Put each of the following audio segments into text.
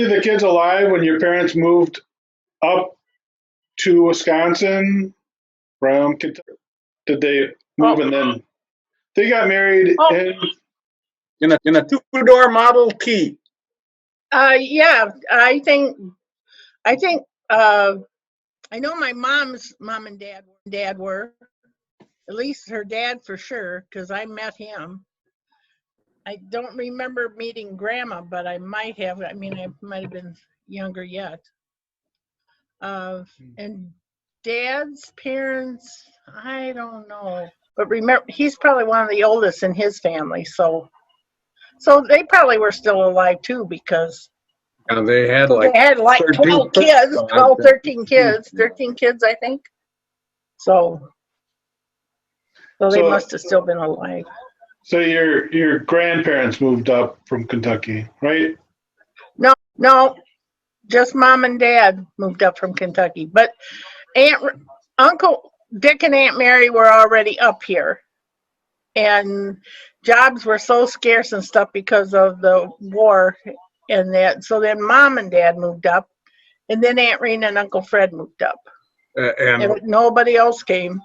any of the kids alive when your parents moved up to Wisconsin from Kentucky? Did they move and then they got married in a two-door Model T? Yeah, I think I know my mom's mom and dad were, at least her dad for sure, because I met him. I don't remember meeting grandma, but I might have. I mean, I might have been younger yet. And dad's parents, I don't know. But remember, he's probably one of the oldest in his family, so they probably were still alive too, because they had like 12 kids, 12, 13 kids, 13 kids, I think. So they must have still been alive. So your grandparents moved up from Kentucky, right? No, just mom and dad moved up from Kentucky. But Uncle Dick and Aunt Mary were already up here. And jobs were so scarce and stuff because of the war and that. So then mom and dad moved up. And then Aunt Irene and Uncle Fred moved up. And nobody else came.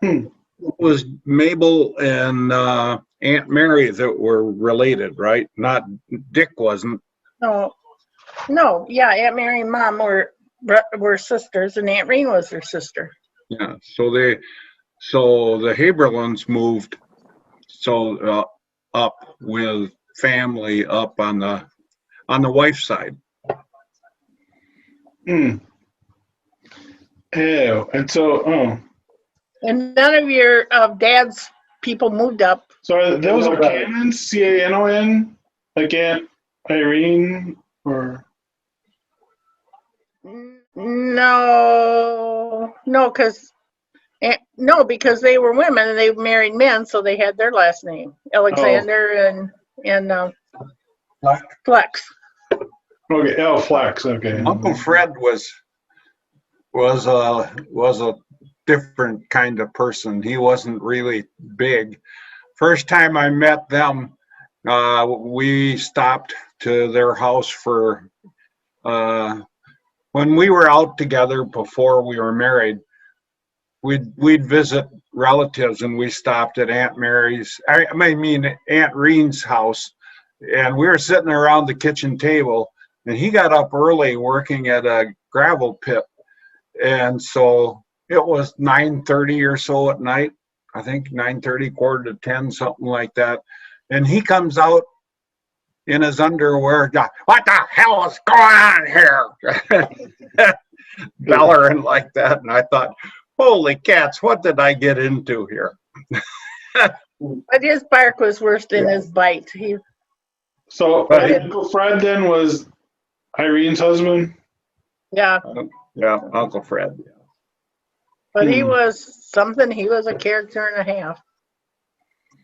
It was Mabel and Aunt Mary that were related, right? Not Dick wasn't. No, yeah, Aunt Mary and Mom were sisters, and Aunt Irene was her sister. Yeah, so the Haeberlins moved up with family up on the wife's side. And none of your dad's people moved up. So those are Canons, Canon, like Aunt Irene, or no, because they were women and they married men, so they had their last name, Alexander and Flecks. Okay, Flecks. Okay. Uncle Fred was a different kind of person. He wasn't really big. First time I met them, we stopped to their house for when we were out together before we were married. We'd visit relatives, and we stopped at Aunt Irene's house, and we were sitting around the kitchen table, and he got up early working at a gravel pit, and so it was 9:30 or so at night. I think 9:30, 9:45, something like that. And he comes out in his underwear. What the hell is going on here? Bellering like that. And I thought, holy cats, what did I get into here? But his bark was worse than his bite. So Uncle Fred then was Irene's husband? Yeah. Yeah, Uncle Fred. Yeah. But he was something. He was a character and a half.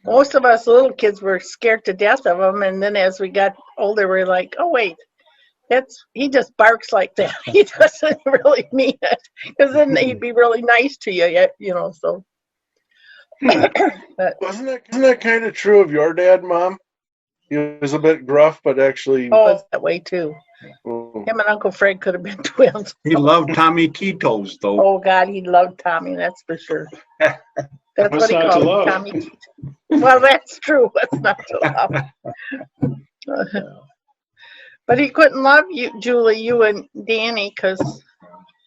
Most of us little kids were scared to death of him, and then as we got older, we're like, "Oh wait, he just barks like that. He doesn't really mean it, because then he'd be really nice to you, you know." So, wasn't that kind of true of your dad, Mom? He was a bit gruff, but actually was that way too. Him and Uncle Fred could have been twins. He loved Tommy Tito's, though. Oh God, he loved Tommy. That's for sure. That's what he called him, Tommy Tito. Well, that's true. What's not to love? But he couldn't love you, Julie, you and Danny, because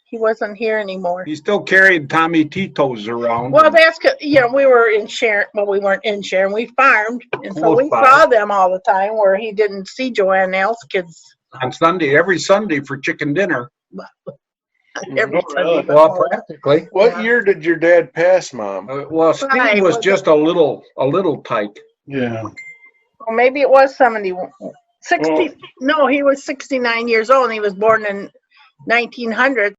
he wasn't here anymore. He still carried Tommy Tito's around. Well, that's because, we were in Sharon. Well, we weren't in Sharon. We farmed, and so we saw them all the time, where he didn't see Joanne and Al's kids. On Sunday, every Sunday for chicken dinner. Every Sunday. Well, practically. What year did your dad pass, Mom? Well, Steve was just a little tyke. Yeah. Well, maybe it was 71. 60. No, he was 69 years old, and he was born in 1900.